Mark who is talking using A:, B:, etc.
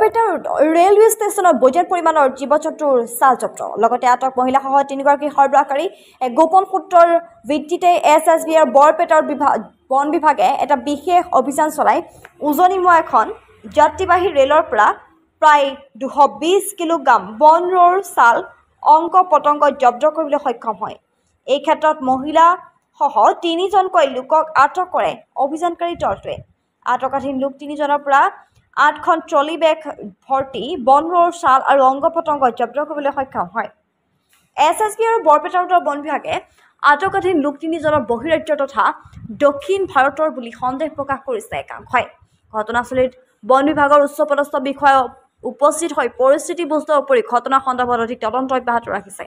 A: বৰপেটাৰ ৰেলৱে ষ্টেচনত বজেট পৰিমাণৰ জীৱ-জন্তুৰ চাল জব্দ লগতে আটক মহিলাসহ 3গৰাকী সৰবৰাহকাৰী গোপন সূত্ৰৰ ভিত্তিতে SSBৰ বৰপেটাৰ বন বিভাগে এটা বিশেষ অভিযান চলাই উজনিমুৱা এখন যাত্ৰীবাহী ৰেলৰ পৰা প্ৰায় 220 কিলোগ্ৰাম বন ৰৰ চাল অংক পতংগ জব্দ কৰিবলৈ সক্ষম হয়। এই ক্ষেত্ৰত মহিলাসহ 3জনকৈ লোকক আটক কৰে অভিযানকাৰী দলটোৱে। আটকাধীন লোক 3জনৰ পৰা 8খন ট্ৰলি বেগ ভৰ্তি বন ৰৰ চাল আৰু অংগ পতংগ জব্দ কৰিবলৈ সক্ষম হয়। SSB আৰু বৰপেটা উত্তৰ বন বিভাগে আটকাধীন লোক 3জনৰ বহিৰাজ্য তথা দক্ষিণ ভাৰতৰ বুলি সন্দেহ প্ৰকাশ কৰিছে একাংশই। ঘটনাস্থলীত বন বিভাগৰ উচ্চপদস্থ বিষয়া উপস্থিত হৈ পৰিস্থিতি বুজৰ উপৰি ঘটনা সন্দৰ্ভত অধিক তদন্ত অব্যাহত ৰাখিছে।